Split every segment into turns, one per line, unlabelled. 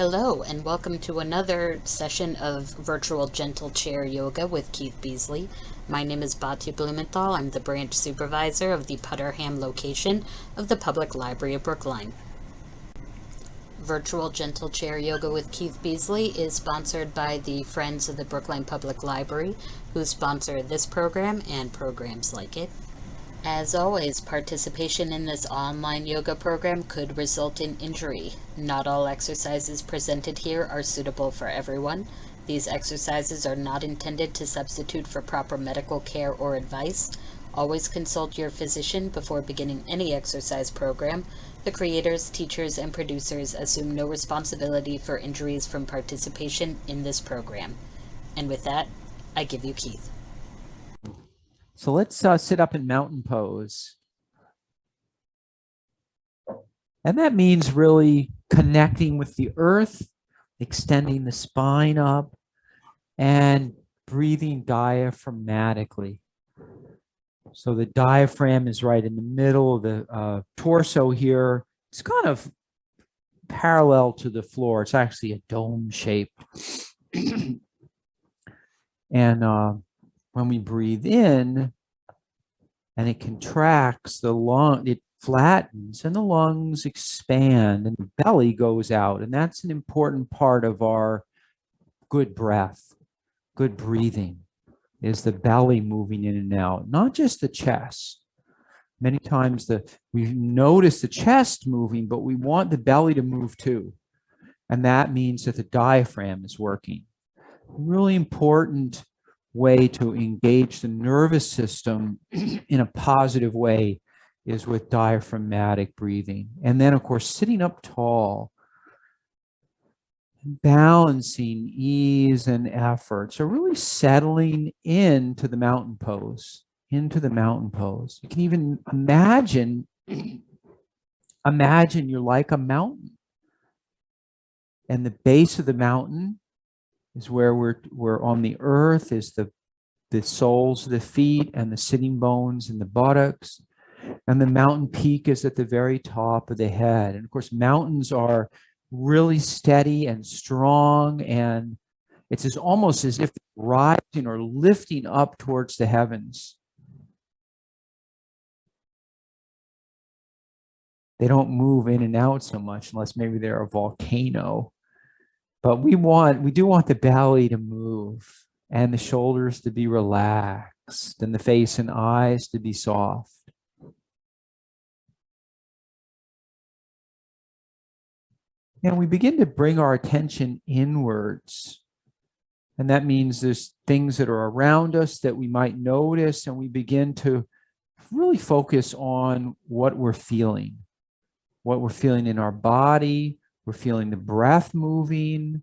Hello, and welcome to another session of virtual gentle chair yoga with Keith Beasley. My name is Bati Blumenthal. I'm the branch supervisor of the Putterham location of the Public Library of Brookline. Virtual gentle chair yoga with Keith Beasley is sponsored by the Friends of the Brookline Public Library, who sponsor this program and programs like it. As always, participation in this online yoga program could result in injury. Not all exercises presented here are suitable for everyone. These exercises are not intended to substitute for proper medical care or advice. Always consult your physician before beginning any exercise program. The creators, teachers, and producers assume no responsibility for injuries from participation in this program. And with that, I give you Keith.
So let's sit up in mountain pose. And that means really connecting with the earth, extending the spine up, and breathing diaphragmatically. So the diaphragm is right in the middle of the torso here. It's kind of parallel to the floor. It's actually a dome shape. And when we breathe in and it contracts, the lung, it flattens and the lungs expand and the belly goes out. And that's an important part of our good breath, good breathing, is the belly moving in and out, not just the chest. Many times we notice the chest moving, but we want the belly to move too. And that means that the diaphragm is working. Really important way to engage the nervous system in a positive way is with diaphragmatic breathing. And then, of course, sitting up tall, balancing ease and effort. So really settling into the mountain pose, into the mountain pose. You can even imagine you're like a mountain. And the base of the mountain is where we're on the earth, is the soles of the feet and the sitting bones and the buttocks. And the mountain peak is at the very top of the head. And of course, mountains are really steady and strong. And it's almost as if rising or lifting up towards the heavens. They don't move in and out so much unless maybe they're a volcano. But we do want the belly to move and the shoulders to be relaxed and the face and eyes to be soft. And we begin to bring our attention inwards. And that means there's things that are around us that we might notice, and we begin to really focus on what we're feeling in our body. We're feeling the breath moving.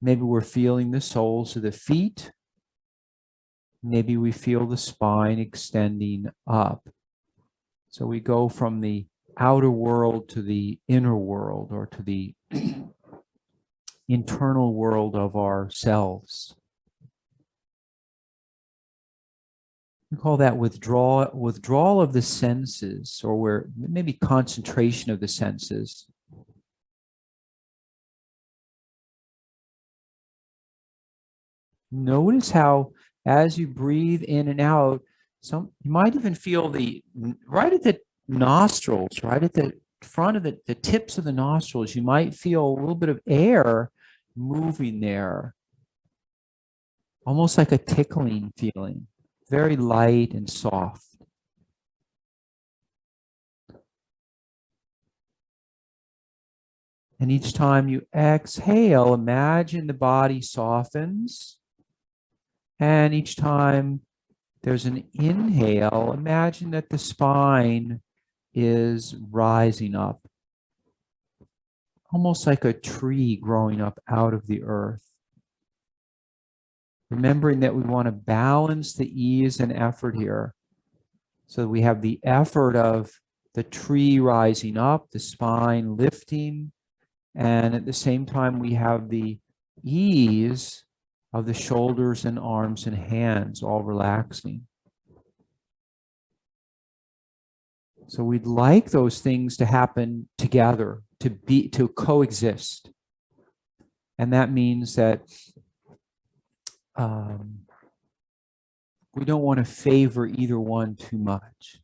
Maybe we're feeling the soles of the feet. Maybe we feel the spine extending up. So we go from the outer world to the inner world, or to the internal world of ourselves. We call that withdrawal of the senses, or where maybe concentration of the senses. Notice how, as you breathe in and out, you might even feel right at the nostrils, right at the front of the tips of the nostrils, you might feel a little bit of air moving there, almost like a tickling feeling, very light and soft. And each time you exhale, imagine the body softens. And each time there's an inhale, imagine that the spine is rising up, almost like a tree growing up out of the earth. Remembering that we want to balance the ease and effort here. So we have the effort of the tree rising up, the spine lifting, and at the same time we have the ease of the shoulders and arms and hands all relaxing. So we'd like those things to happen together, to coexist. And that means that we don't want to favor either one too much.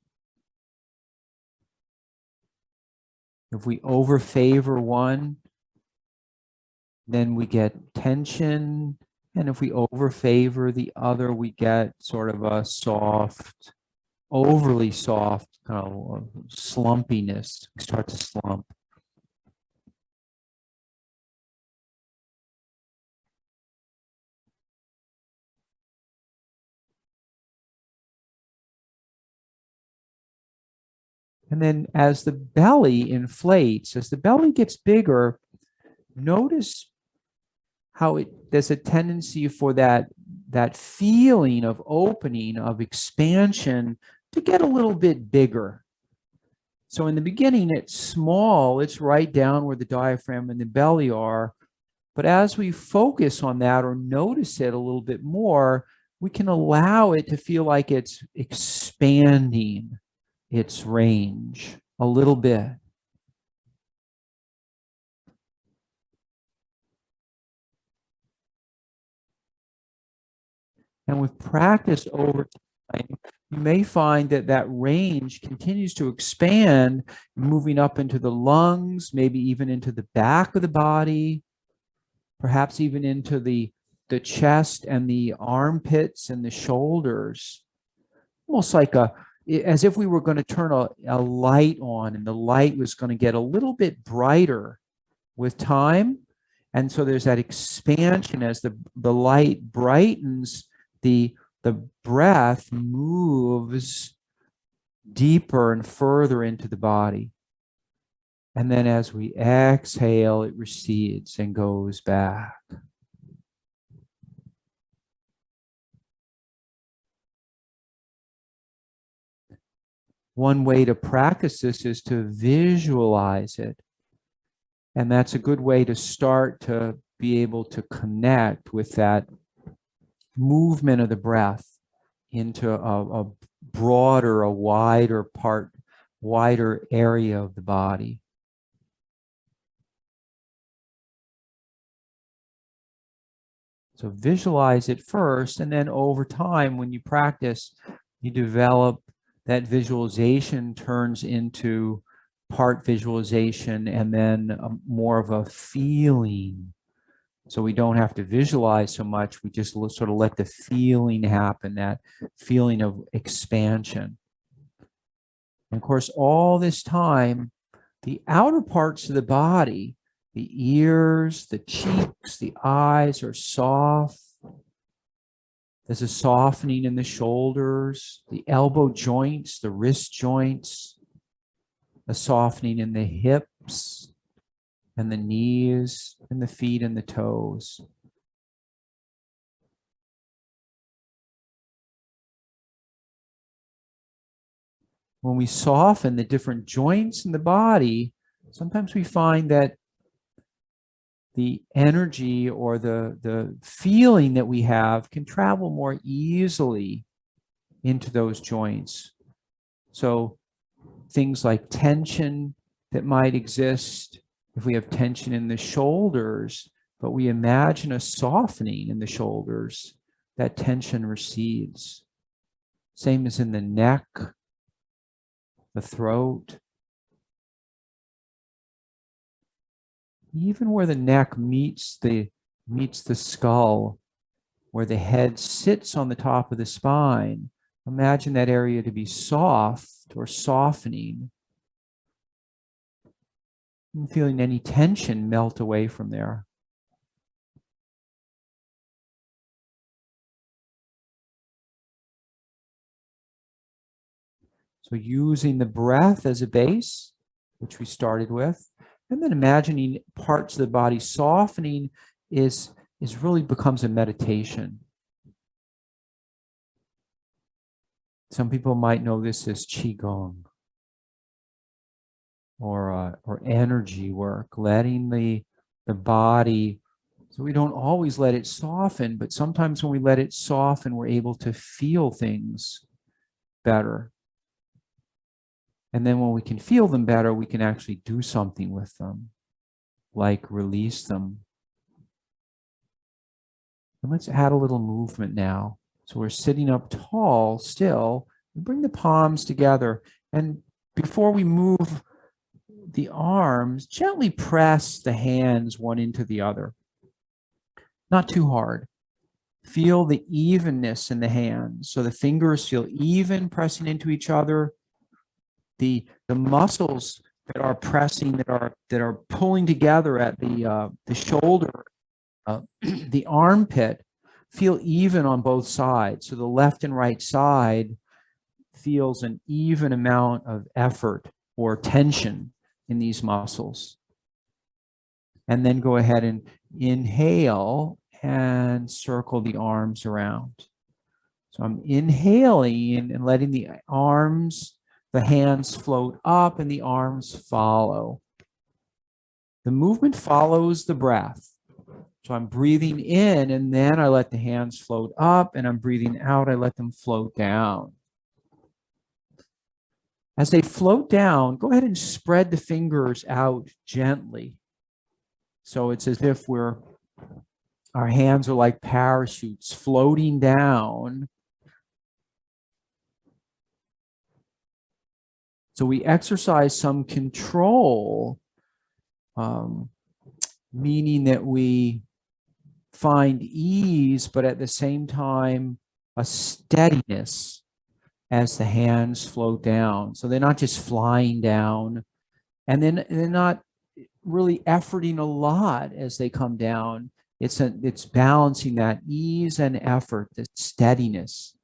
If we overfavor one, then we get tension. And if we overfavor the other, we get sort of a soft, overly soft kind of slumpiness. We start to slump. And then as the belly inflates, as the belly gets bigger, notice how there's a tendency for that feeling of opening, of expansion, to get a little bit bigger. So in the beginning, it's small, it's right down where the diaphragm and the belly are. But as we focus on that or notice it a little bit more, we can allow it to feel like it's expanding its range a little bit. And with practice over time, you may find that that range continues to expand, moving up into the lungs, maybe even into the back of the body, perhaps even into the chest and the armpits and the shoulders. Almost like as if we were going to turn a light on, and the light was going to get a little bit brighter with time. And so there's that expansion as the light brightens, the breath moves deeper and further into the body. And then as we exhale, it recedes and goes back. One way to practice this is to visualize it. And that's a good way to start to be able to connect with that movement of the breath into a broader, a wider area of the body. So visualize it first, and then over time, when you practice, you develop that visualization turns into part visualization and then more of a feeling. So we don't have to visualize so much. We just sort of let the feeling happen, that feeling of expansion. And of course, all this time, the outer parts of the body, the ears, the cheeks, the eyes are soft. There's a softening in the shoulders, the elbow joints, the wrist joints, a softening in the hips and the knees and the feet and the toes. When we soften the different joints in the body, sometimes we find that the energy or the feeling that we have can travel more easily into those joints. So things like tension that might exist, if we have tension in the shoulders, but we imagine a softening in the shoulders, that tension recedes. Same as in the neck, the throat. Even where the neck meets the skull, where the head sits on the top of the spine, imagine that area to be soft or softening. And feeling any tension melt away from there. So using the breath as a base, which we started with, and then imagining parts of the body softening is really becomes a meditation. Some people might know this as Qigong or energy work, letting the body, so we don't always let it soften, but sometimes when we let it soften, we're able to feel things better. And then when we can feel them better, we can actually do something with them, like release them. And let's add a little movement now. So we're sitting up tall still. Bring the palms together. And before we move the arms, gently press the hands one into the other. Not too hard. Feel the evenness in the hands. So the fingers feel even pressing into each other. The muscles that are pressing, that are pulling together at the shoulder, the armpit, feel even on both sides. So the left and right side feels an even amount of effort or tension in these muscles. And then go ahead and inhale and circle the arms around. So I'm inhaling and letting the arms, the hands float up and the arms follow. The movement follows the breath. So I'm breathing in and then I let the hands float up, and I'm breathing out, I let them float down. As they float down, go ahead and spread the fingers out gently. So it's as if our hands are like parachutes floating down. So we exercise some control, meaning that we find ease, but at the same time, a steadiness as the hands float down. So they're not just flying down, and then they're not really efforting a lot as they come down. It's balancing that ease and effort, the steadiness.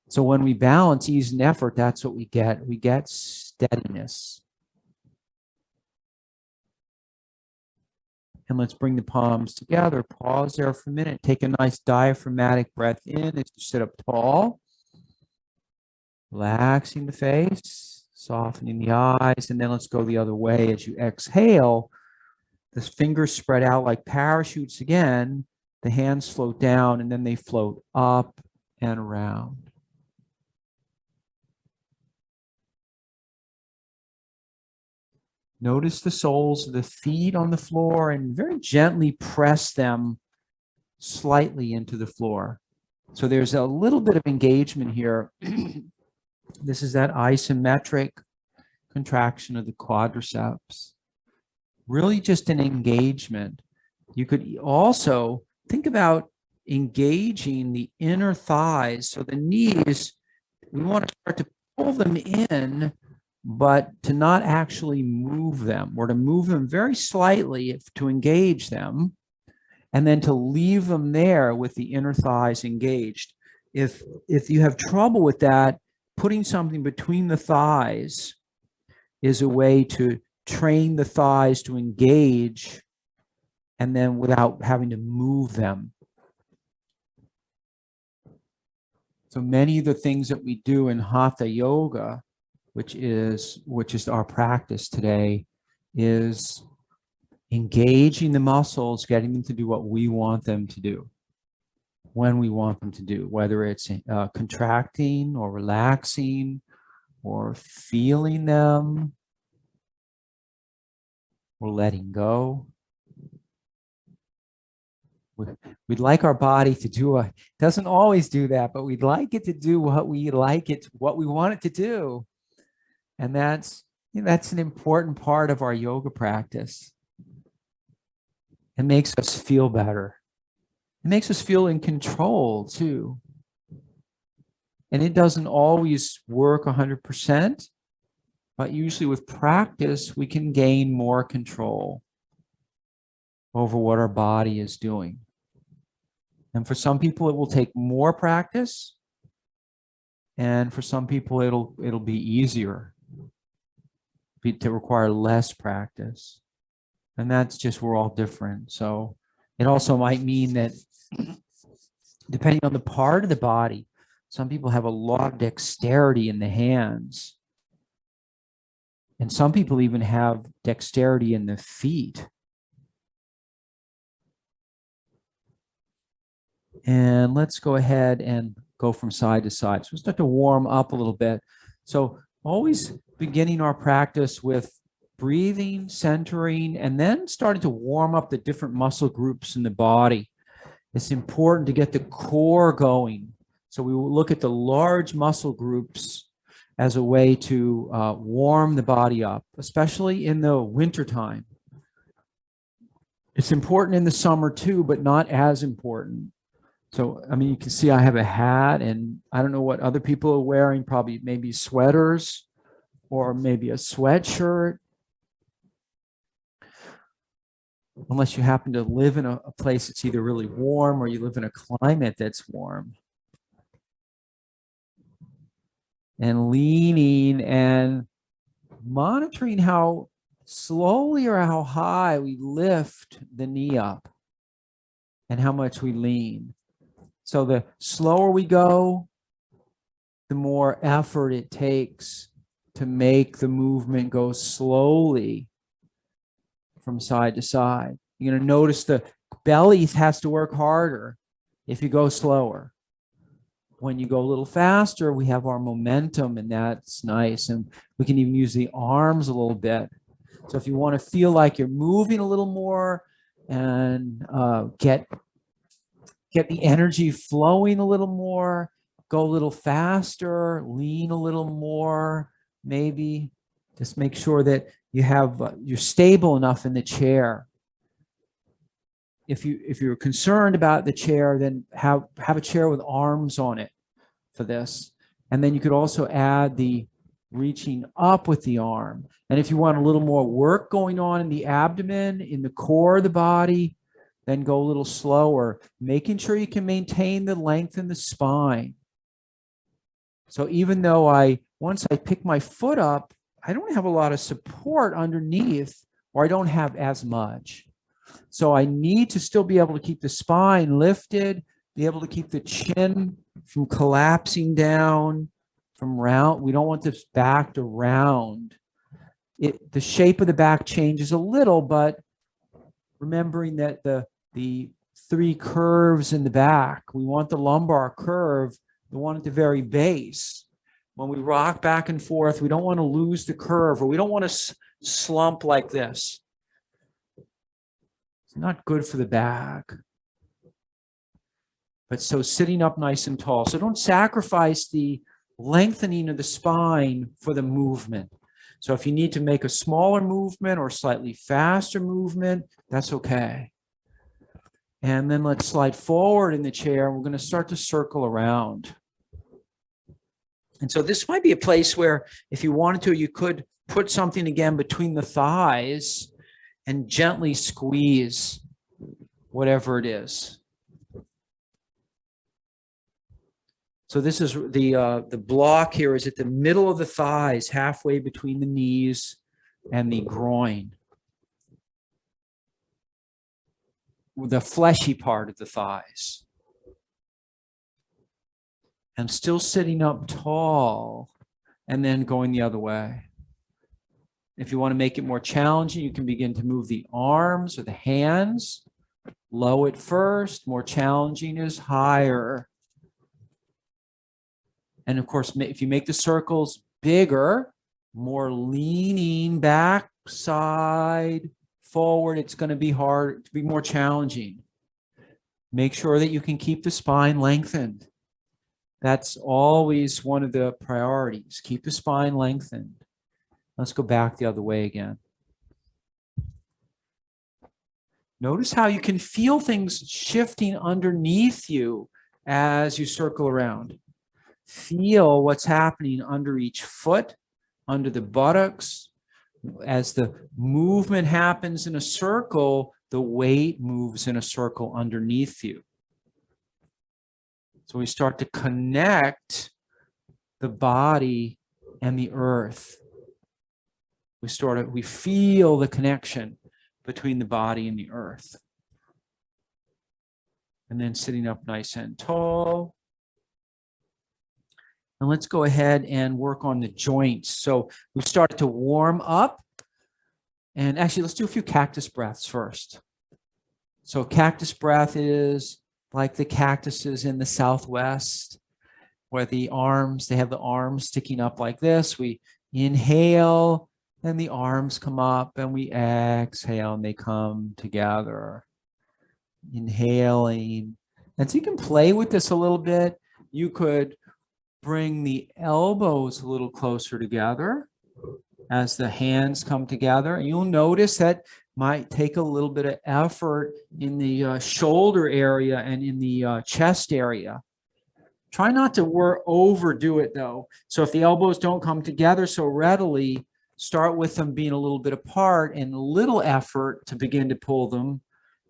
So when we balance ease and effort, that's what we get. We get steadiness. And let's bring the palms together. Pause there for a minute. Take a nice diaphragmatic breath in as you sit up tall. Relaxing the face, softening the eyes, and then let's go the other way. As you exhale, the fingers spread out like parachutes again. The hands float down, and then they float up and around. Notice the soles of the feet on the floor and very gently press them slightly into the floor. So there's a little bit of engagement here. This is that isometric contraction of the quadriceps. Really just an engagement. You could also think about engaging the inner thighs. So the knees, we want to start to pull them in, but to not actually move them, or to move them very slightly to engage them, and then to leave them there with the inner thighs engaged. If you have trouble with that, putting something between the thighs is a way to train the thighs to engage, and then without having to move them. So many of the things that we do in Hatha Yoga, which is our practice today, is engaging the muscles, getting them to do what we want them to do, when we want them to do, whether it's contracting or relaxing or feeling them or letting go. We'd like our body to do it doesn't always do that, but we'd like it to do what we want it to do. And that's an important part of our yoga practice. It makes us feel better. It makes us feel in control too. And it doesn't always work 100%, but usually with practice, we can gain more control over what our body is doing. And for some people, it will take more practice. And for some people, it'll be easier to require less practice. And that's just, we're all different. So it also might mean that depending on the part of the body, some people have a lot of dexterity in the hands. And some people even have dexterity in the feet. And let's go ahead and go from side to side. So we'll start to warm up a little bit. So always beginning our practice with breathing, centering, and then starting to warm up the different muscle groups in the body. It's important to get the core going. So we will look at the large muscle groups as a way to warm the body up, especially in the wintertime. It's important in the summer too, but not as important. So, I mean, you can see I have a hat, and I don't know what other people are wearing, probably maybe sweaters or maybe a sweatshirt. Unless you happen to live in a place that's either really warm or you live in a climate that's warm. And leaning and monitoring how slowly or how high we lift the knee up and how much we lean. So the slower we go, the more effort it takes to make the movement go slowly from side to side. You're going to notice the belly has to work harder if you go slower. When you go a little faster, we have our momentum, and that's nice. And we can even use the arms a little bit. So if you want to feel like you're moving a little more and get the energy flowing a little more, go a little faster, lean a little more, maybe. Just make sure that you're stable enough in the chair. If you're concerned about the chair, then have a chair with arms on it for this. And then you could also add the reaching up with the arm. And if you want a little more work going on in the abdomen, in the core of the body, then go a little slower, making sure you can maintain the length in the spine. So even though once I pick my foot up, I don't have a lot of support underneath, or I don't have as much. So I need to still be able to keep the spine lifted, be able to keep the chin from collapsing down, from round. We don't want this back to round. The shape of the back changes a little, but remembering that the three curves in the back, we want the lumbar curve, the one at the very base. When we rock back and forth, we don't want to lose the curve, or we don't want to slump like this. It's not good for the back. But so sitting up nice and tall. So don't sacrifice the lengthening of the spine for the movement. So if you need to make a smaller movement or slightly faster movement, that's okay. And then let's slide forward in the chair. We're going to start to circle around. And so this might be a place where, if you wanted to, you could put something again between the thighs and gently squeeze whatever it is. So this is the block here is at the middle of the thighs, halfway between the knees and the groin. The fleshy part of the thighs. And still sitting up tall and then going the other way. If you want to make it more challenging, you can begin to move the arms or the hands. Low at first, more challenging is higher. And of course, if you make the circles bigger, more leaning back, side, forward, it's going to be hard, to be more challenging. Make sure that you can keep the spine lengthened. That's always one of the priorities. Keep the spine lengthened. Let's go back the other way again. Notice how you can feel things shifting underneath you as you circle around. Feel what's happening under each foot, under the buttocks. As the movement happens in a circle, the weight moves in a circle underneath you. So we start to connect the body and the earth. We feel the connection between the body and the earth. And then sitting up nice and tall. And let's go ahead and work on the joints. So we've started to warm up. And actually, let's do a few cactus breaths first. So cactus breath is like the cactuses in the Southwest, where they have the arms sticking up like this. We inhale, and the arms come up, and we exhale, and they come together. Inhaling And so you can play with this a little bit. You could bring the elbows a little closer together as the hands come together. And you'll notice that might take a little bit of effort in the shoulder area and in the chest area. Try not to overdo it though. So if the elbows don't come together so readily, start with them being a little bit apart and little effort to begin to pull them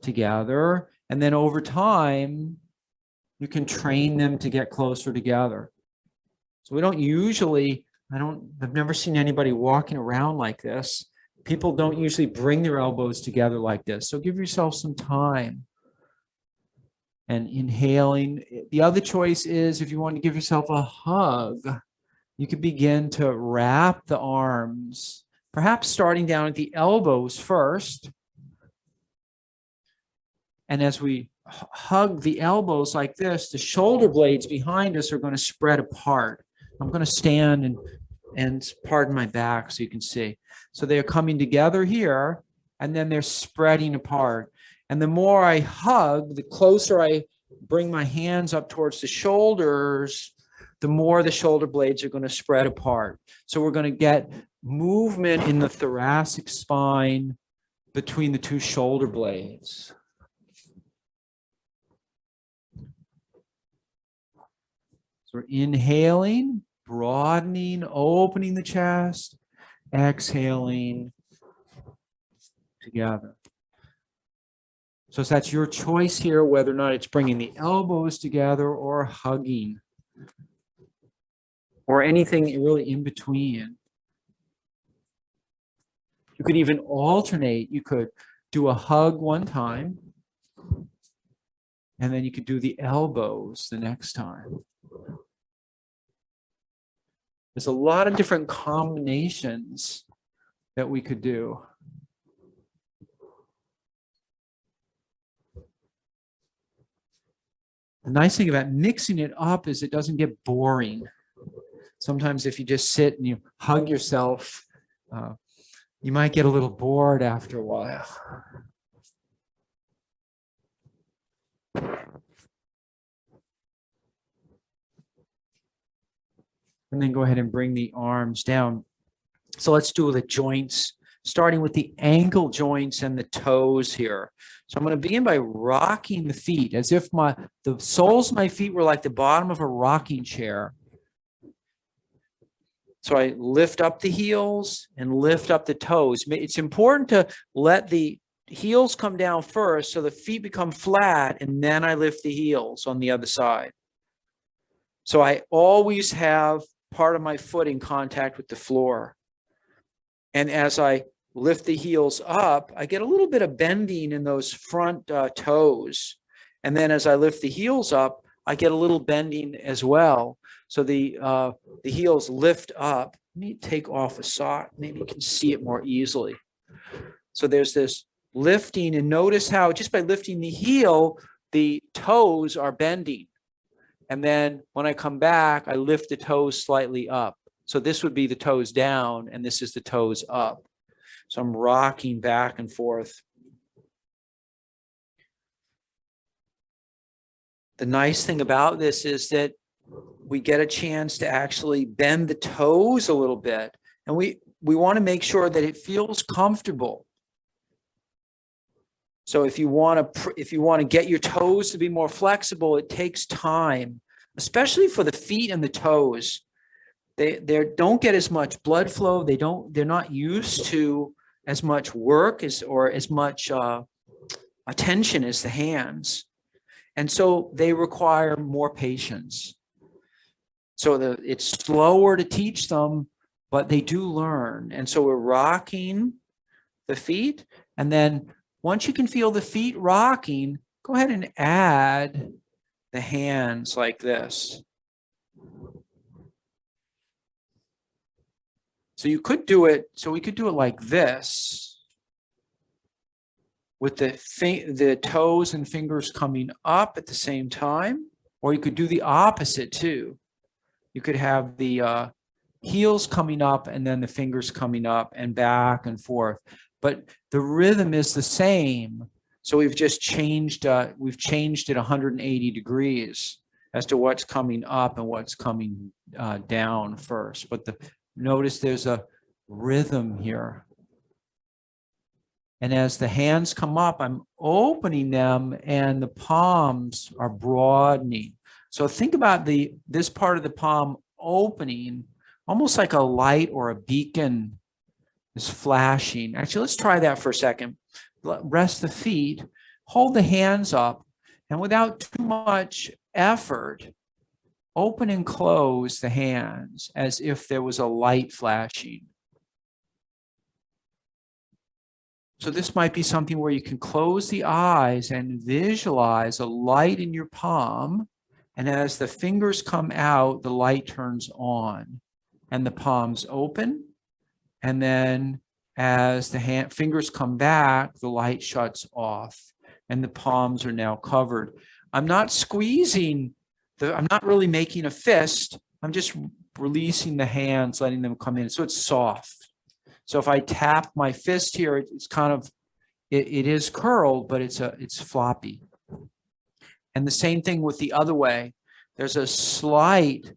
together. And then over time, you can train them to get closer together. So we don't usually, I've never seen anybody walking around like this. People don't usually bring their elbows together like this. So give yourself some time. And inhaling. The other choice is if you want to give yourself a hug, you could begin to wrap the arms, perhaps starting down at the elbows first. And as we hug the elbows like this, the shoulder blades behind us are going to spread apart. I'm going to stand and pardon my back so you can see. So they're coming together here, and then they're spreading apart. And the more I hug, the closer I bring my hands up towards the shoulders, the more the shoulder blades are going to spread apart. So we're going to get movement in the thoracic spine between the two shoulder blades. So we're inhaling, broadening, opening the chest, exhaling together. So that's your choice here, whether or not it's bringing the elbows together or hugging or anything really in between. You could even alternate. You could do a hug one time, and then you could do the elbows the next time. There's a lot of different combinations that we could do. The nice thing about mixing it up is it doesn't get boring. Sometimes if you just sit and you hug yourself, you might get a little bored after a while. And then go ahead and bring the arms down. So let's do the joints, starting with the ankle joints and the toes here. So I'm going to begin by rocking the feet as if the soles of my feet were like the bottom of a rocking chair. So I lift up the heels and lift up the toes. It's important to let the heels come down first so the feet become flat, and then I lift the heels on the other side. So I always have part of my foot in contact with the floor. And as I lift the heels up, I get a little bit of bending in those front toes. And then as I lift the heels up, I get a little bending as well. So the heels lift up. Let me take off a sock. Maybe you can see it more easily. So there's this lifting, and notice how just by lifting the heel, the toes are bending. And then when I come back, I lift the toes slightly up. So this would be the toes down, and this is the toes up. So I'm rocking back and forth. The nice thing about this is that we get a chance to actually bend the toes a little bit. And we want to make sure that it feels comfortable. So if you want to get your toes to be more flexible, it takes time, especially for the feet and the toes. They don't get as much blood flow. They're not used to as much work or as much attention as the hands. And so they require more patience. So it's slower to teach them, but they do learn. And so we're rocking the feet. And then once you can feel the feet rocking, go ahead and add the hands like this. So you could do it, so we could do it like this, with the toes and fingers coming up at the same time, or you could do the opposite too. You could have the heels coming up and then the fingers coming up and back and forth. But the rhythm is the same. So we've just changed, we've changed it 180 degrees as to what's coming up and what's coming down first. But notice there's a rhythm here. And as the hands come up, I'm opening them and the palms are broadening. So think about this part of the palm opening, almost like a light or a beacon is flashing. Actually, let's try that for a second. Rest the feet, hold the hands up, and without too much effort, open and close the hands as if there was a light flashing. So this might be something where you can close the eyes and visualize a light in your palm. And as the fingers come out, the light turns on and the palms open. And then as the fingers come back, the light shuts off and the palms are now covered. I'm not squeezing, I'm not really making a fist. I'm just releasing the hands, letting them come in. So it's soft. So if I tap my fist here, it's kind of, it is curled, but it's floppy. And the same thing with the other way. There's a slight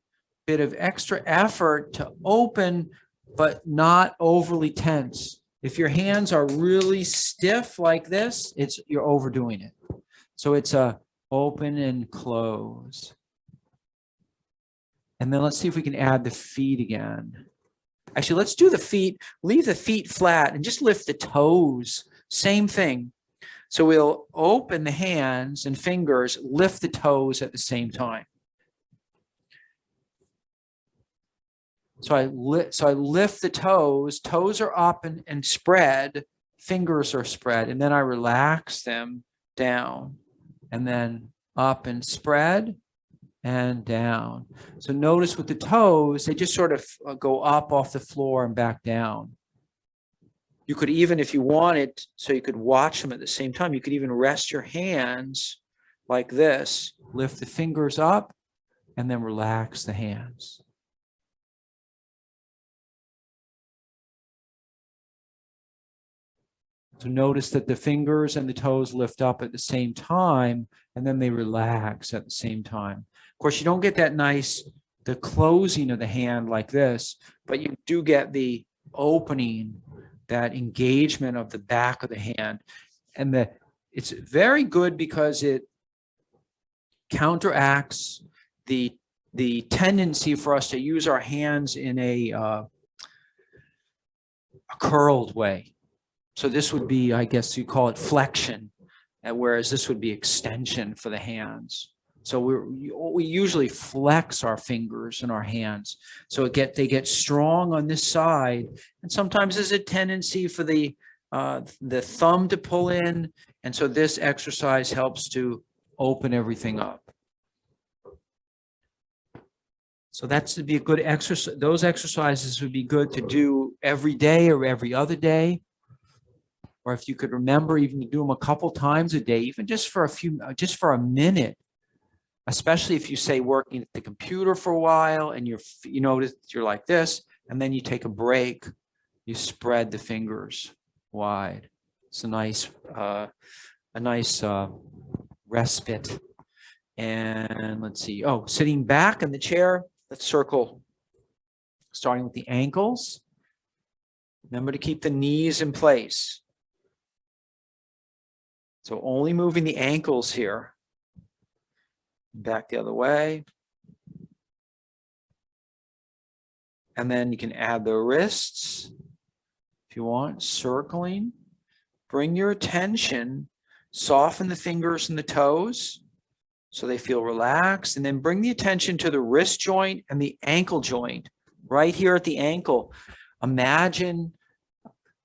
bit of extra effort to open, but not overly tense. If your hands are really stiff like this, you're overdoing it. So it's a open and close. And then let's see if we can add the feet again. Actually, let's do the feet, leave the feet flat and just lift the toes. Same thing. So we'll open the hands and fingers, lift the toes at the same time. So I lift the toes are up and spread, fingers are spread, and then I relax them down and then up and spread and down. So notice with the toes, they just sort of go up off the floor and back down. You could even, if you wanted, so you could watch them at the same time, you could even rest your hands like this, lift the fingers up, and then relax the hands. So notice that the fingers and the toes lift up at the same time, and then they relax at the same time. Of course, you don't get that the closing of the hand like this, but you do get the opening, that engagement of the back of the hand. And it's very good because it counteracts the tendency for us to use our hands in a curled way. So this would be, I guess you call it flexion, whereas this would be extension for the hands. So we usually flex our fingers and our hands. So they get strong on this side. And sometimes there's a tendency for the thumb to pull in. And so this exercise helps to open everything up. So that's to be a good exercise. Those exercises would be good to do every day or every other day. Or if you could remember even to do them a couple times a day, even just for a minute, especially if you say working at the computer for a while and you notice you're like this, and then you take a break, you spread the fingers wide. It's a nice respite. And let's see. Oh, sitting back in the chair, let's circle, starting with the ankles. Remember to keep the knees in place. So only moving the ankles here. Back the other way. And then you can add the wrists if you want, circling. Bring your attention, soften the fingers and the toes so they feel relaxed, and then bring the attention to the wrist joint and the ankle joint right here at the ankle. Imagine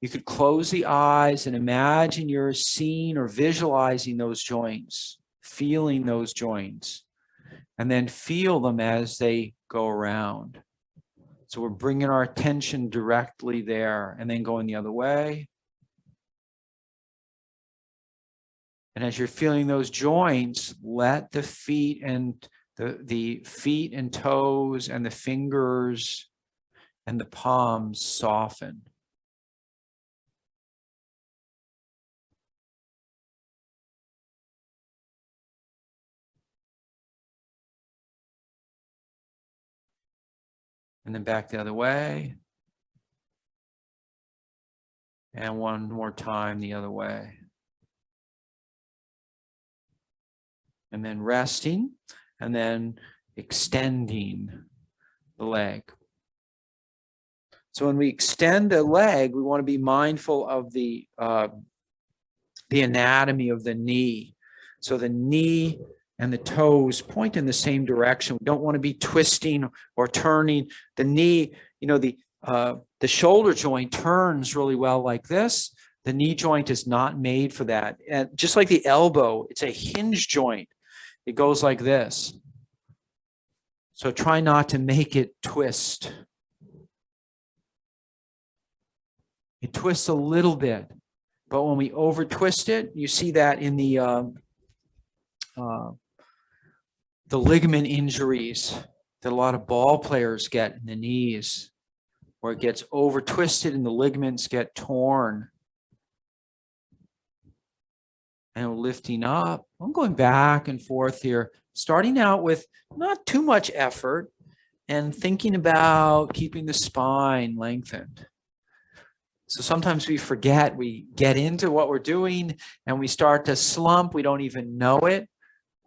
you could close the eyes and imagine you're seeing or visualizing those joints, feeling those joints, and then feel them as they go around. So we're bringing our attention directly there and then going the other way. And as you're feeling those joints, let the feet and the feet and toes and the fingers and the palms soften. And then back the other way. And one more time the other way. And then resting, and then extending the leg. So when we extend a leg, we want to be mindful of the anatomy of the knee. So the knee and the toes point in the same direction. We don't want to be twisting or turning. The knee, the shoulder joint turns really well like this. The knee joint is not made for that. And just like the elbow, it's a hinge joint. It goes like this. So try not to make it twist. It twists a little bit, but when we over twist it, you see that in the ligament injuries that a lot of ball players get in the knees, where it gets over twisted and the ligaments get torn. And we're lifting up. I'm going back and forth here, starting out with not too much effort and thinking about keeping the spine lengthened. So sometimes we forget, we get into what we're doing and we start to slump, we don't even know it,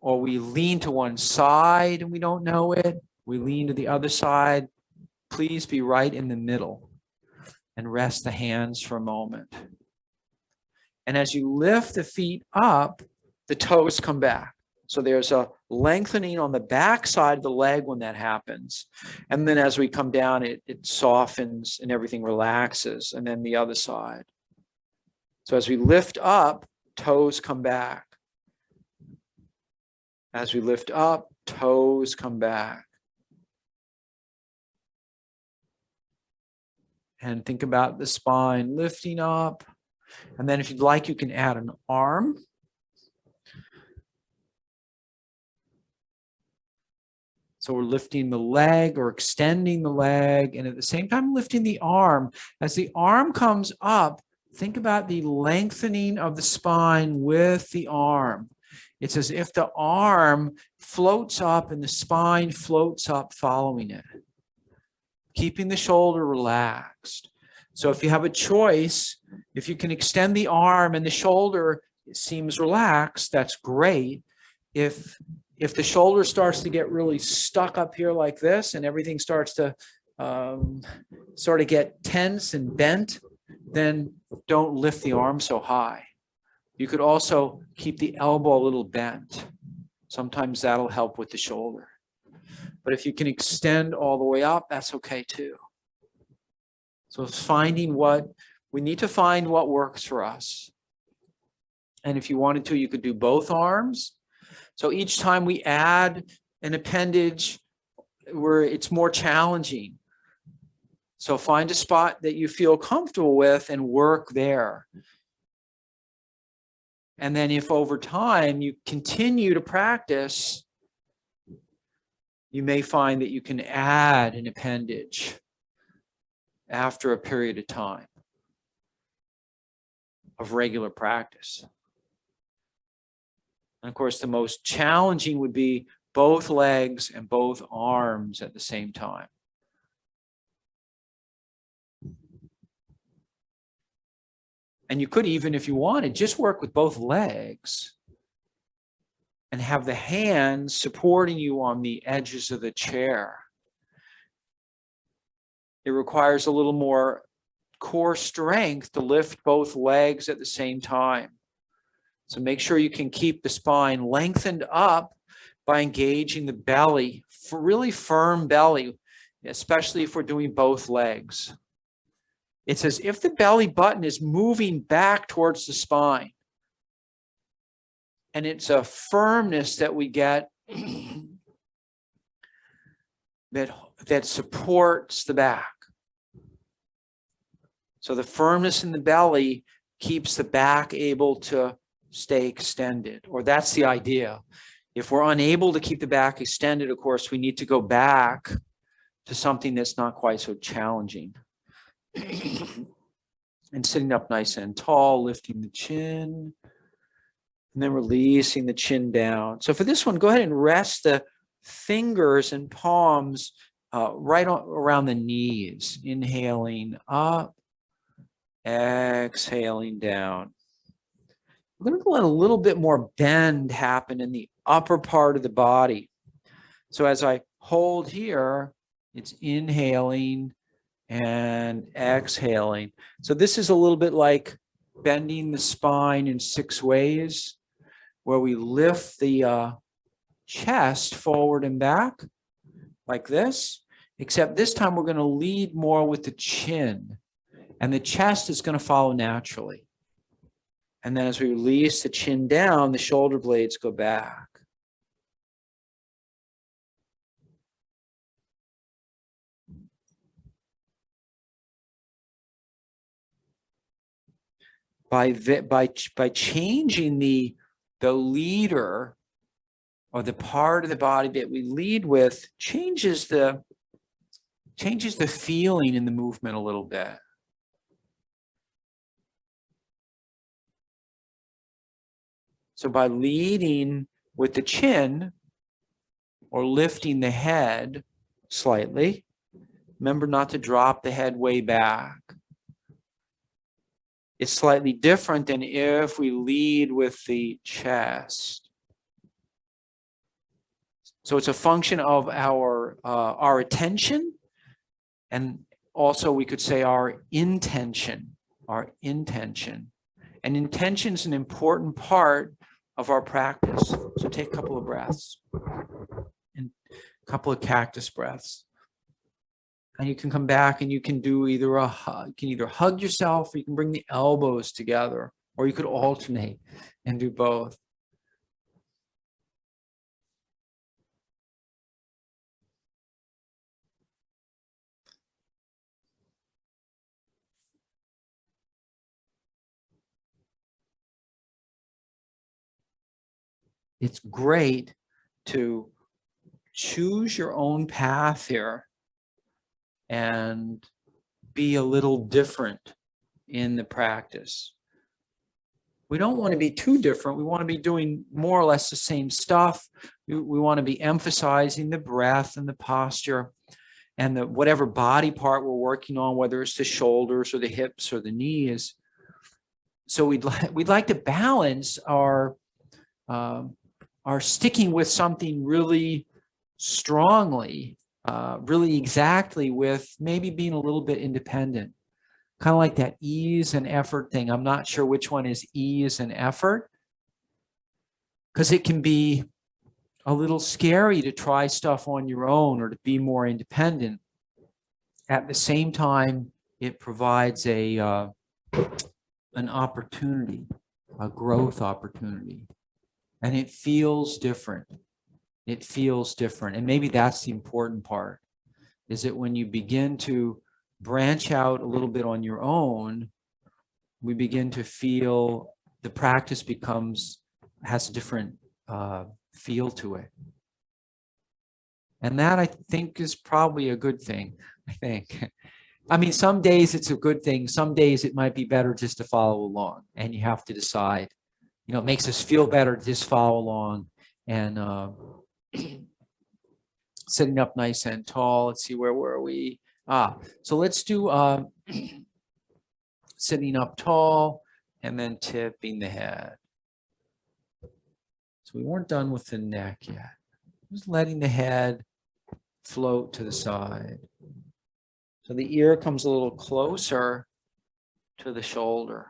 or we lean to one side and we don't know it. We lean to the other side. Please be right in the middle and rest the hands for a moment. And as you lift the feet up, the toes come back. So there's a lengthening on the back side of the leg when that happens. And then as we come down, it softens and everything relaxes. And then the other side. So as we lift up, toes come back. As we lift up, toes come back. And think about the spine lifting up. And then if you'd like, you can add an arm. So we're lifting the leg or extending the leg, and at the same time lifting the arm. As the arm comes up, think about the lengthening of the spine with the arm. It's as if the arm floats up and the spine floats up following it, keeping the shoulder relaxed. So if you have a choice, if you can extend the arm and the shoulder seems relaxed, that's great. If the shoulder starts to get really stuck up here like this and everything starts to sort of get tense and bent, then don't lift the arm so high. You could also keep the elbow a little bent. Sometimes that'll help with the shoulder. But if you can extend all the way up, that's okay too. So it's we need to find what works for us. And if you wanted to, you could do both arms. So each time we add an appendage where it's more challenging. So find a spot that you feel comfortable with and work there. And then if over time you continue to practice, you may find that you can add an appendage after a period of time of regular practice. And of course, the most challenging would be both legs and both arms at the same time. And you could even, if you wanted, just work with both legs and have the hands supporting you on the edges of the chair. It requires a little more core strength to lift both legs at the same time. So make sure you can keep the spine lengthened up by engaging the belly, for really firm belly, especially if we're doing both legs. It's as if the belly button is moving back towards the spine. And it's a firmness that we get that supports the back. So the firmness in the belly keeps the back able to stay extended, or that's the idea. If we're unable to keep the back extended, of course, we need to go back to something that's not quite so challenging. And sitting up nice and tall, lifting the chin, and then releasing the chin down. So for this one, go ahead and rest the fingers and palms right around the knees, inhaling up, exhaling down. We're going to let a little bit more bend happen in the upper part of the body. So as I hold here, it's inhaling and exhaling. So this is a little bit like bending the spine in 6 ways, where we lift the chest forward and back like this, except this time we're going to lead more with the chin, and the chest is going to follow naturally. And then as we release the chin down, the shoulder blades go back. By changing the leader, or the part of the body that we lead with, changes the feeling in the movement a little bit. So by leading with the chin or lifting the head slightly, remember not to drop the head way back. It's slightly different than if we lead with the chest. So it's a function of our attention, and also we could say our intention. And intention is an important part of our practice. So take a couple of breaths, and a couple of cactus breaths. And you can come back and you can do either a hug. You can either hug yourself, or you can bring the elbows together, or you could alternate and do both. It's great to choose your own path here and be a little different in the practice. We don't want to be too different. We want to be doing more or less the same stuff. We want to be emphasizing the breath and the posture and the whatever body part we're working on, whether it's the shoulders or the hips or the knees. So we'd like to balance our sticking with something really strongly, really exactly, with maybe being a little bit independent. Kind of like that ease and effort thing. I'm not sure which one is ease and effort, because it can be a little scary to try stuff on your own or to be more independent. At the same time, it provides an opportunity, a growth opportunity. And it feels different. It feels different. And maybe that's the important part, is that when you begin to branch out a little bit on your own, we begin to feel the practice has a different feel to it. And that, I think, is probably a good thing, I think. I mean, some days it's a good thing. Some days it might be better just to follow along, and you have to decide. You know, it makes us feel better to just follow along and sitting up nice and tall. Let's see, where were we? So let's do sitting up tall and then tipping the head. So we weren't done with the neck yet. Just letting the head float to the side. So the ear comes a little closer to the shoulder.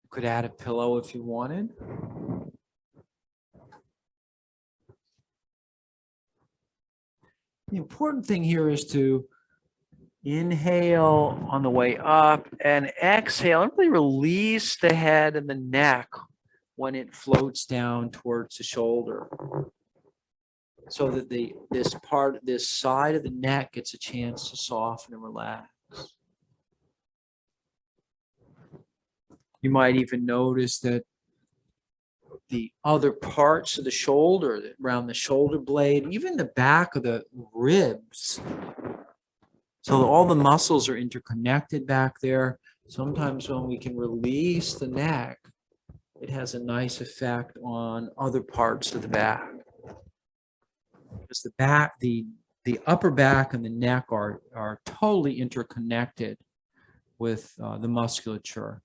You could add a pillow if you wanted. The important thing here is to inhale on the way up and exhale and really release the head and the neck when it floats down towards the shoulder, so that this side of the neck gets a chance to soften and relax. You might even notice that the other parts of the shoulder, around the shoulder blade, even the back of the ribs, So all the muscles are interconnected back there. Sometimes when we can release the neck, it has a nice effect on other parts of the back. Because the upper back and the neck are totally interconnected with the musculature.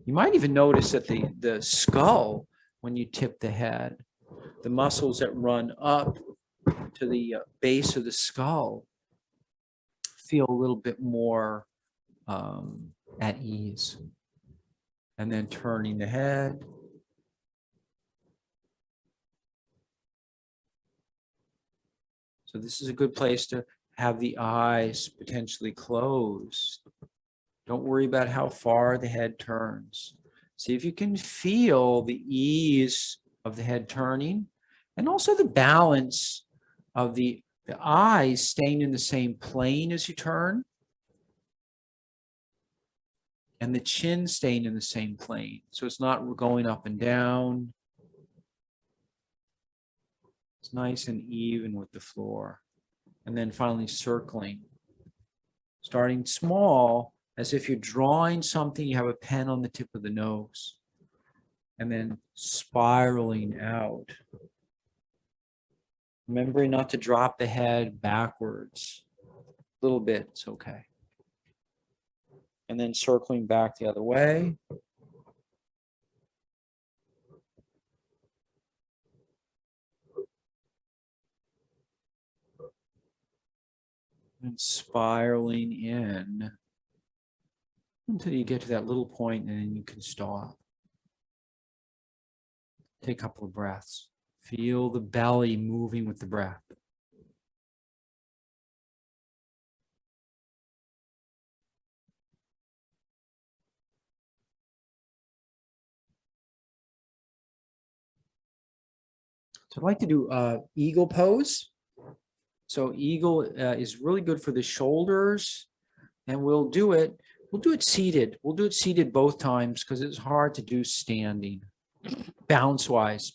You might even notice that the skull, when you tip the head, the muscles that run up to the base of the skull feel a little bit more at ease. And then turning the head. So this is a good place to have the eyes potentially closed. Don't worry about how far the head turns. See if you can feel the ease of the head turning and also the balance of the eyes staying in the same plane as you turn and the chin staying in the same plane. So it's not going up and down. It's nice and even with the floor. And then finally circling. Starting small, as if you're drawing something, you have a pen on the tip of the nose. And then spiraling out. Remembering not to drop the head backwards. A little bit, it's okay. And then circling back the other way. And spiraling in until you get to that little point and then you can stop. Take a couple of breaths. Feel the belly moving with the breath. So I'd like to do eagle pose. So eagle is really good for the shoulders, and we'll do it seated. We'll do it seated both times because it's hard to do standing, balance-wise.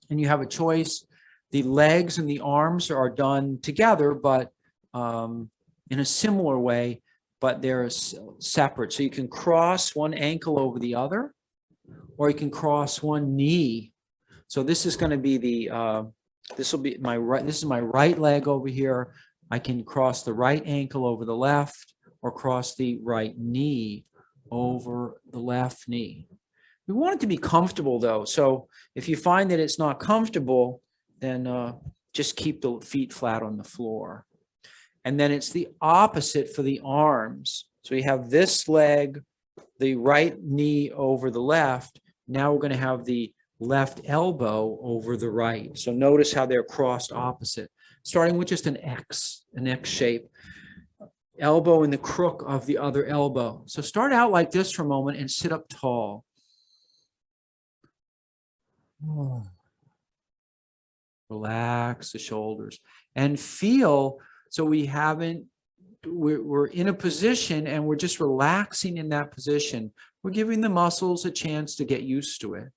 And you have a choice. The legs and the arms are done together, but in a similar way, but they're separate. So you can cross one ankle over the other, or you can cross one knee. So this is going to be this is my right leg over here. I can cross the right ankle over the left, or cross the right knee over the left knee. We want it to be comfortable though. So if you find that it's not comfortable, then just keep the feet flat on the floor. And then it's the opposite for the arms. So you have this leg, the right knee over the left. Now we're going to have the left elbow over the right. So notice how they're crossed opposite, starting with just an X shape. Elbow in the crook of the other elbow. So start out like this for a moment and sit up tall. Relax the shoulders and feel. So we're in a position and we're just relaxing in that position. We're giving the muscles a chance to get used to it.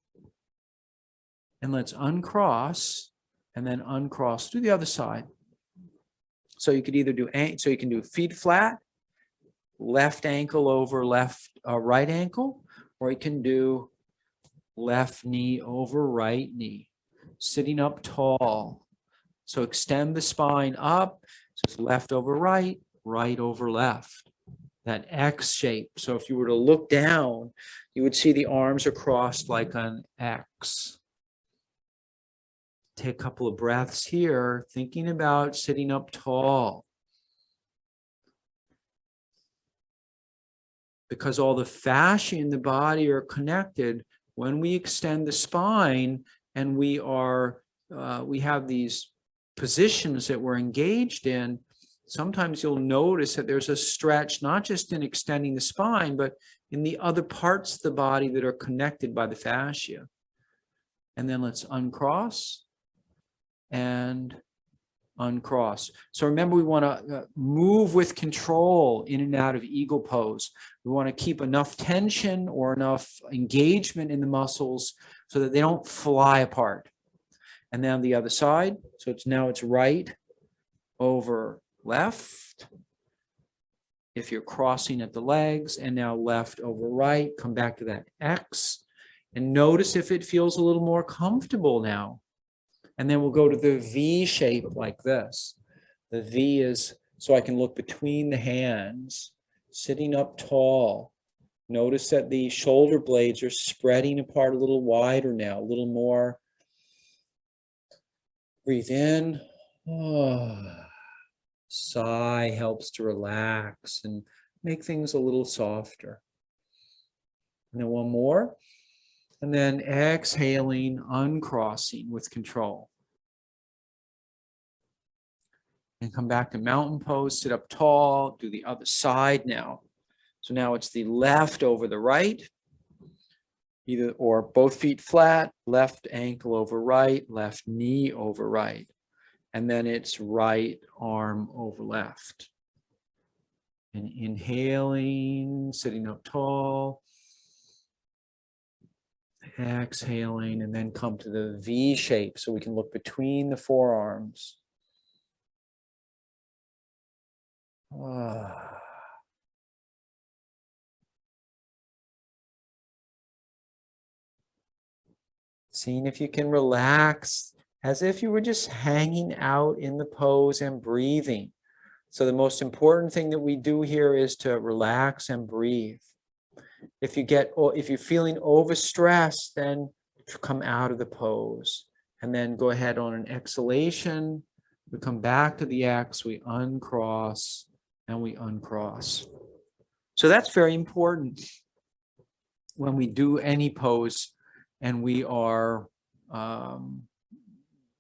And let's uncross and then uncross to the other side. So you could either do, so you can do feet flat, left ankle over right ankle, or you can do left knee over right knee, sitting up tall. So extend the spine up, so it's left over right, right over left, that X shape. So if you were to look down, you would see the arms are crossed like an X. Take a couple of breaths here, thinking about sitting up tall. Because all the fascia in the body are connected, when we extend the spine and we have these positions that we're engaged in, sometimes you'll notice that there's a stretch, not just in extending the spine, but in the other parts of the body that are connected by the fascia. And then let's uncross and uncross. So remember, we want to move with control in and out of eagle pose. We want to keep enough tension or enough engagement in the muscles so that they don't fly apart. And then the other side. So now it's right over left, if you're crossing at the legs, and now left over right, come back to that X, and notice if it feels a little more comfortable now. And then we'll go to the V shape like this. The V is so I can look between the hands, sitting up tall. Notice that the shoulder blades are spreading apart a little wider now, a little more. Breathe in. Sigh helps to relax and make things a little softer. And then one more. And then exhaling, uncrossing with control. And come back to mountain pose, sit up tall, do the other side now. So now it's the left over the right, either or both feet flat, left ankle over right, left knee over right. And then it's right arm over left. And inhaling, sitting up tall. Exhaling, and then come to the V shape so we can look between the forearms. Seeing if you can relax as if you were just hanging out in the pose and breathing. So the most important thing that we do here is to relax and breathe. If you're feeling overstressed, then come out of the pose. And then go ahead on an exhalation. We come back to the X, we uncross, and we uncross. So that's very important when we do any pose and we are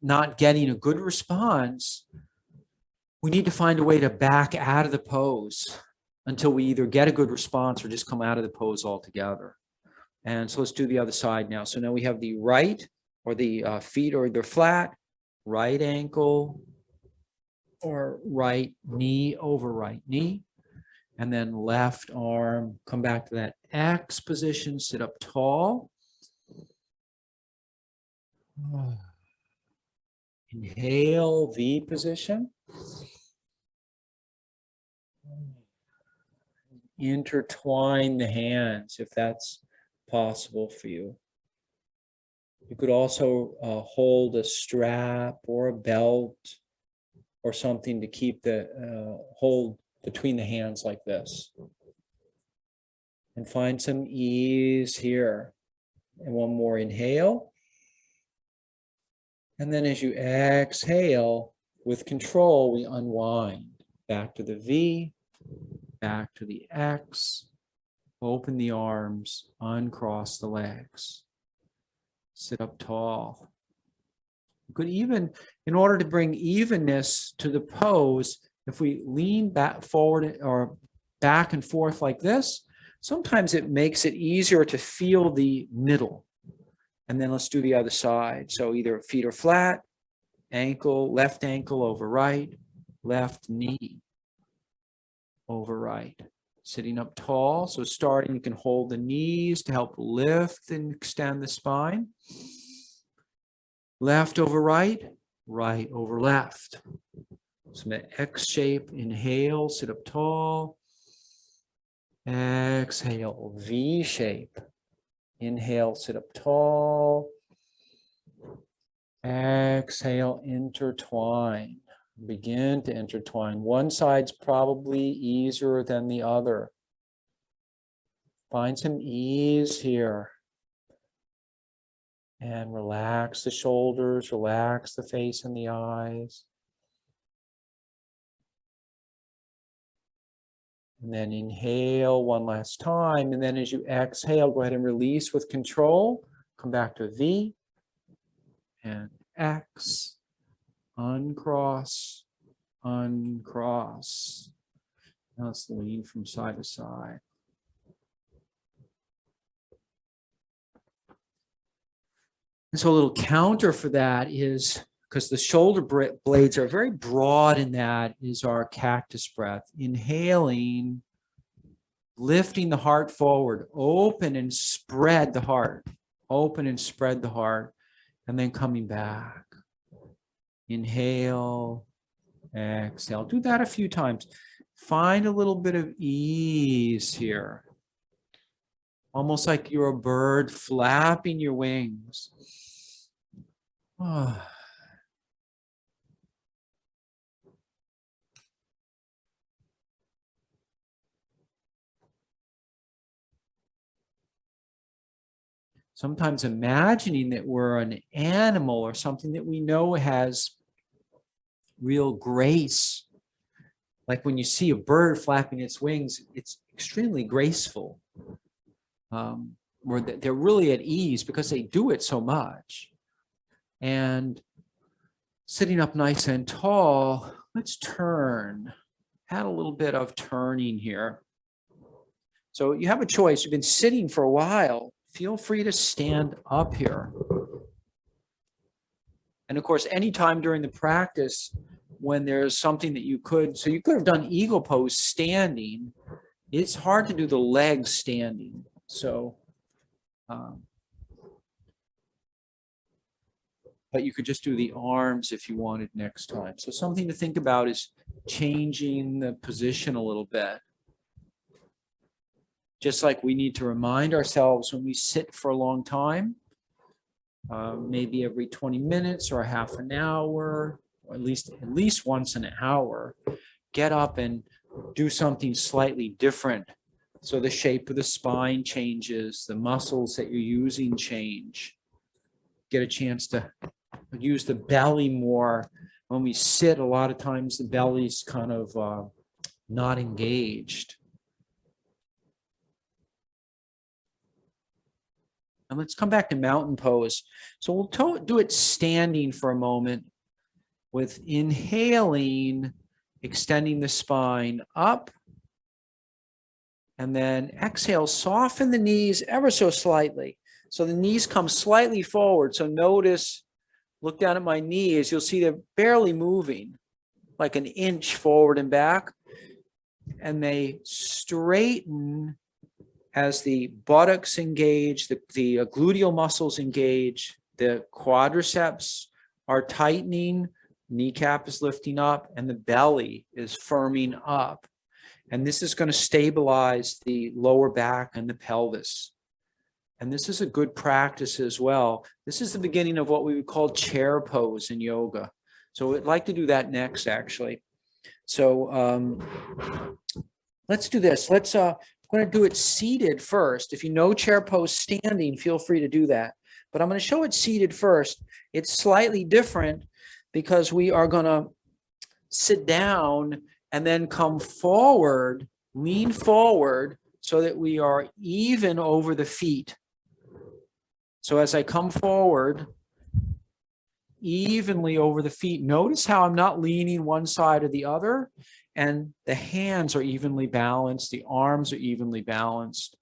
not getting a good response. We need to find a way to back out of the pose until we either get a good response or just come out of the pose altogether. And so let's do the other side now. So now we have the right, or the feet are either flat, right ankle, or right knee over right knee. And then left arm, come back to that X position, sit up tall. Inhale, V position. Intertwine the hands if that's possible for you. You could also hold a strap or a belt or something to keep the hold between the hands like this. And find some ease here. And one more inhale. And then as you exhale, with control, we unwind. Back to the V, back to the X, open the arms, uncross the legs. Sit up tall. You could even, in order to bring evenness to the pose, if we lean back forward or back and forth like this, sometimes it makes it easier to feel the middle. And then let's do the other side. So either feet are flat, ankle, left ankle over right, left knee over right. Sitting up tall. So starting, you can hold the knees to help lift and extend the spine. Left over right, right over left. So an X shape, inhale, sit up tall. Exhale, V shape. Inhale, sit up tall. Exhale, intertwine. Begin to intertwine. One side's probably easier than the other. Find some ease here. And relax the shoulders, relax the face and the eyes. And then inhale one last time. And then as you exhale, go ahead and release with control. Come back to V and X. Uncross, uncross. Now let's lean from side to side. And so a little counter for that is, because the shoulder blades are very broad in that, is our cactus breath. Inhaling, lifting the heart forward, open and spread the heart, open and spread the heart, and then coming back. Inhale, exhale. Do that a few times. find a little bit of ease here. Almost like you're a bird flapping your wings. Ah. Sometimes imagining that we're an animal or something that we know has real grace. Like when you see a bird flapping its wings, it's extremely graceful. Where they're really at ease because they do it so much. And sitting up nice and tall, let's turn. Add a little bit of turning here. So you have a choice. You've been sitting for a while. Feel free to stand up here. And of course, anytime during the practice when there's something that you could have done eagle pose standing. It's hard to do the legs standing. So, but you could just do the arms if you wanted next time. So something to think about is changing the position a little bit. Just like we need to remind ourselves when we sit for a long time, maybe every 20 minutes or a half an hour, or at least once an hour, get up and do something slightly different. So the shape of the spine changes, the muscles that you're using change. Get a chance to use the belly more. When we sit, a lot of times the belly's kind of not engaged. And let's come back to mountain pose. So we'll do it standing for a moment with inhaling, extending the spine up. And then exhale, soften the knees ever so slightly. So the knees come slightly forward. So notice, look down at my knees. You'll see they're barely moving, like an inch forward and back. And they straighten as the buttocks engage, the gluteal muscles engage, the quadriceps are tightening, kneecap is lifting up, and the belly is firming up. And this is going to stabilize the lower back and the pelvis. And this is a good practice as well. This is the beginning of what we would call chair pose in yoga. So I'd like to do that next, actually. So let's do this. I'm going to do it seated first. If you know chair pose standing, feel free to do that. But I'm going to show it seated first. It's slightly different because we are going to sit down and then come forward, lean forward so that we are even over the feet. So as I come forward, evenly over the feet, notice how I'm not leaning one side or the other, and the hands are evenly balanced, the arms are evenly balanced,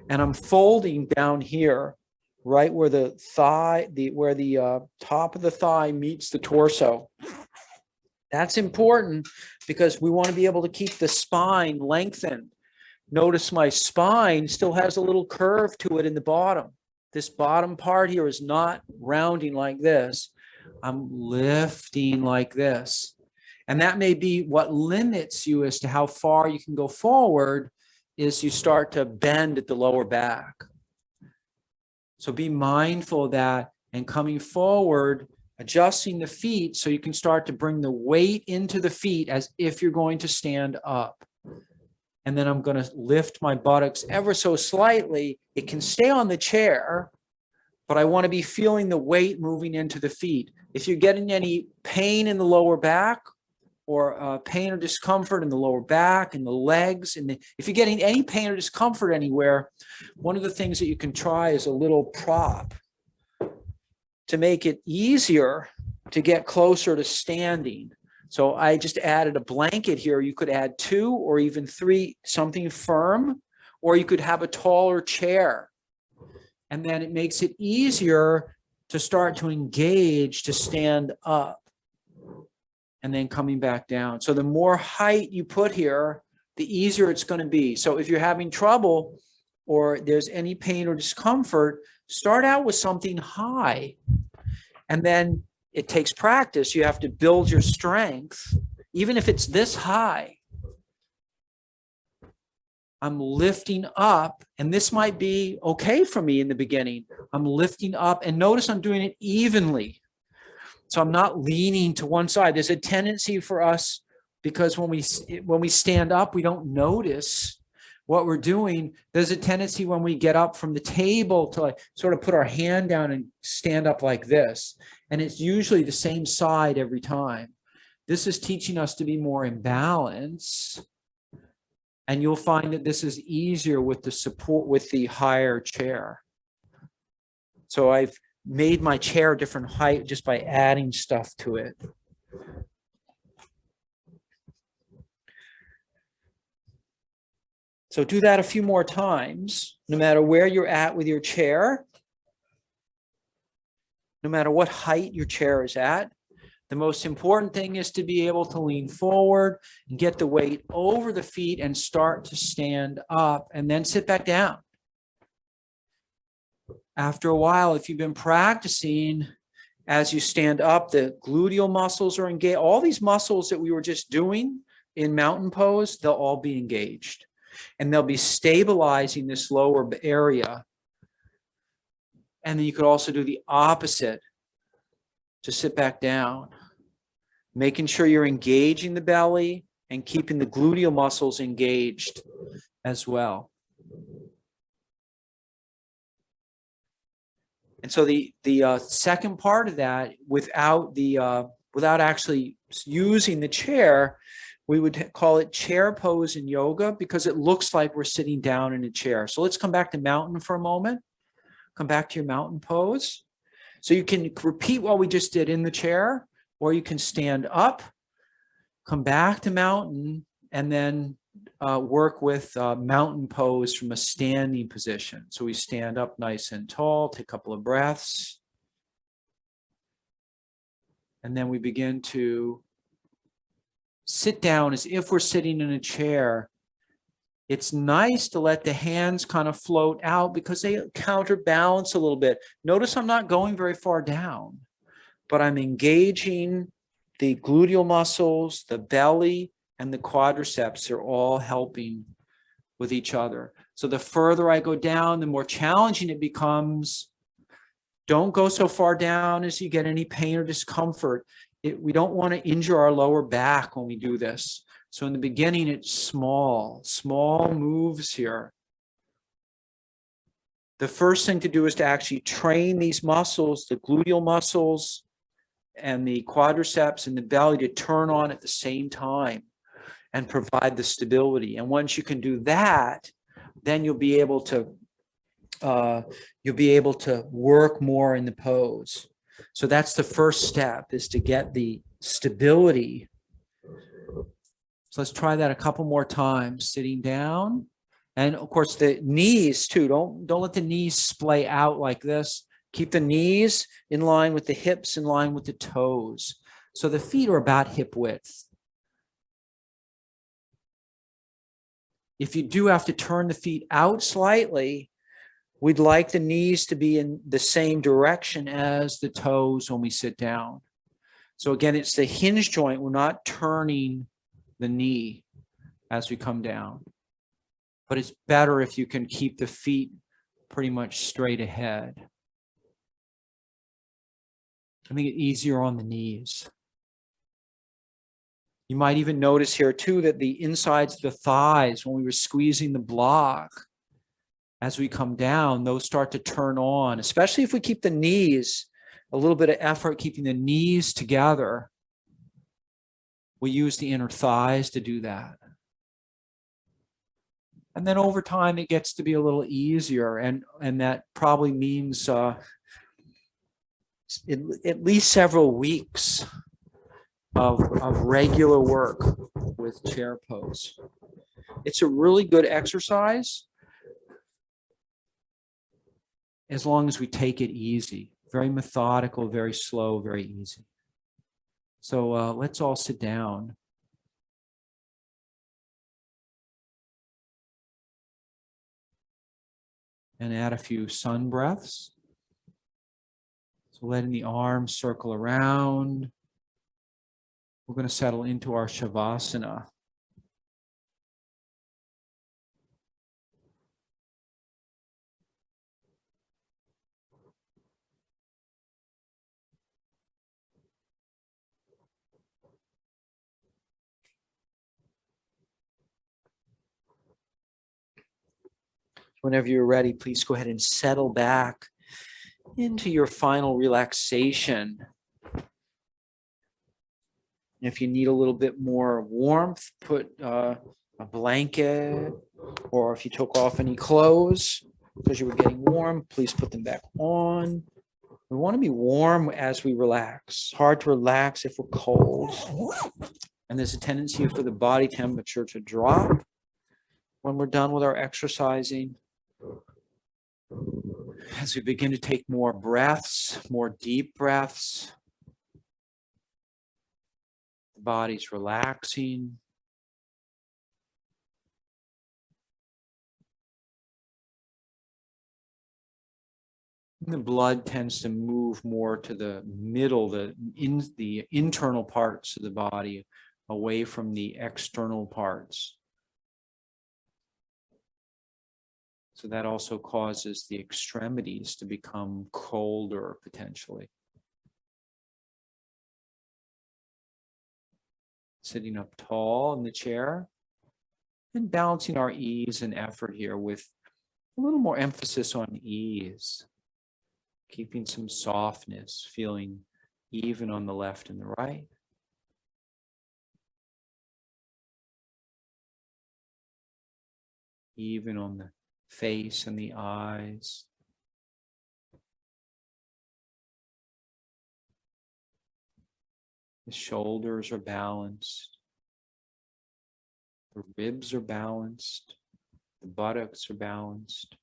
and I'm folding down here, right where the thigh, where the top of the thigh meets the torso. That's important because we want to be able to keep the spine lengthened. Notice my spine still has a little curve to it in the bottom. This bottom part here is not rounding like this. I'm lifting like this. And that may be what limits you as to how far you can go forward is you start to bend at the lower back. So be mindful of that and coming forward, adjusting the feet so you can start to bring the weight into the feet as if you're going to stand up. And then I'm going to lift my buttocks ever so slightly. It can stay on the chair, but I want to be feeling the weight moving into the feet. If you're getting any pain in the lower back or pain or discomfort in the lower back and the legs, and if you're getting any pain or discomfort anywhere, one of the things that you can try is a little prop to make it easier to get closer to standing. So I just added a blanket here. You could add 2 or even 3, something firm, or you could have a taller chair. And then it makes it easier to start to engage, to stand up, and then coming back down. So the more height you put here, the easier it's going to be. So if you're having trouble or there's any pain or discomfort, start out with something high. And then it takes practice. You have to build your strength, even if it's this high. I'm lifting up, and this might be okay for me in the beginning. I'm lifting up, and notice I'm doing it evenly. So I'm not leaning to one side. There's a tendency for us, because when we stand up, we don't notice what we're doing. There's a tendency when we get up from the table to like sort of put our hand down and stand up like this. And it's usually the same side every time. This is teaching us to be more in balance. And you'll find that this is easier with the support, with the higher chair. So I've made my chair a different height just by adding stuff to it. So do that a few more times, no matter where you're at with your chair, no matter what height your chair is at. The most important thing is to be able to lean forward and get the weight over the feet and start to stand up and then sit back down. After a while, if you've been practicing, as you stand up, the gluteal muscles are engaged. All these muscles that we were just doing in mountain pose, they'll all be engaged. And they'll be stabilizing this lower area. And then you could also do the opposite. Just sit back down, making sure you're engaging the belly and keeping the gluteal muscles engaged as well. And so the second part of that, without actually using the chair, we would call it chair pose in yoga, because it looks like we're sitting down in a chair. So let's come back to mountain for a moment. Come back to your mountain pose. So you can repeat what we just did in the chair, or you can stand up, come back to mountain, and then work with mountain pose from a standing position. So we stand up nice and tall, take a couple of breaths, and then we begin to sit down as if we're sitting in a chair. It's nice to let the hands kind of float out because they counterbalance a little bit. Notice I'm not going very far down, but I'm engaging the gluteal muscles, the belly, and the quadriceps are all helping with each other. So the further I go down, the more challenging it becomes. Don't go so far down as you get any pain or discomfort. We don't want to injure our lower back when we do this. So in the beginning, it's small moves here. The first thing to do is to actually train these muscles, the gluteal muscles and the quadriceps and the belly, to turn on at the same time and provide the stability. And once you can do that, then you'll be able to work more in the pose. So that's the first step, is to get the stability. So let's try that a couple more times, sitting down. And of course, the knees too. Don't let the knees splay out like this. Keep the knees in line with the hips, in line with the toes. So the feet are about hip width. If you do have to turn the feet out slightly, we'd like the knees to be in the same direction as the toes when we sit down. So again, it's the hinge joint. We're not turning the knee as we come down. But it's better if you can keep the feet pretty much straight ahead. I think it's easier on the knees. You might even notice here too that the insides of the thighs, when we were squeezing the block, as we come down, those start to turn on, especially if we keep the knees, a little bit of effort keeping the knees together. We use the inner thighs to do that. And then over time, it gets to be a little easier. And that probably means at least several weeks of regular work with chair pose. It's a really good exercise as long as we take it easy. Very methodical, very slow, very easy. So let's all sit down. And add a few sun breaths. So letting the arms circle around. We're going to settle into our Shavasana. Whenever you're ready, please go ahead and settle back into your final relaxation. If you need a little bit more warmth, put a blanket, or if you took off any clothes because you were getting warm, please put them back on. We want to be warm as we relax. Hard to relax if we're cold. And there's a tendency for the body temperature to drop when we're done with our exercising. As we begin to take more breaths, more deep breaths, the body's relaxing. And the blood tends to move more to the middle, the internal parts of the body, away from the external parts. So that also causes the extremities to become colder potentially. Sitting up tall in the chair and balancing our ease and effort here with a little more emphasis on ease, keeping some softness, feeling even on the left and the right. Even on the face and the eyes. The shoulders are balanced. The ribs are balanced. The buttocks are balanced.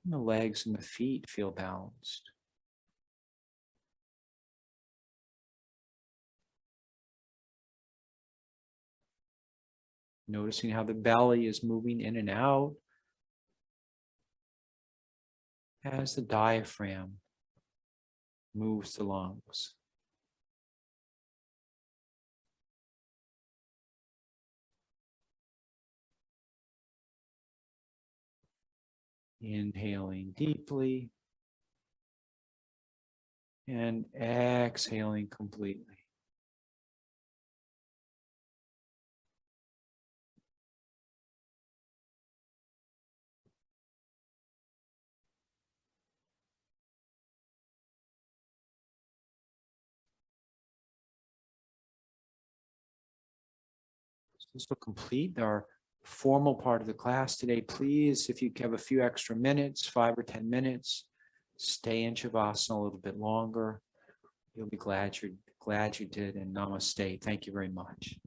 And the legs and the feet feel balanced. Noticing how the belly is moving in and out as the diaphragm moves the lungs. Inhaling deeply and exhaling completely. This will complete our formal part of the class today. Please, if you have a few extra minutes, 5 or 10 minutes, stay in Shavasana a little bit longer. You'll be glad you did, and namaste. Thank you very much.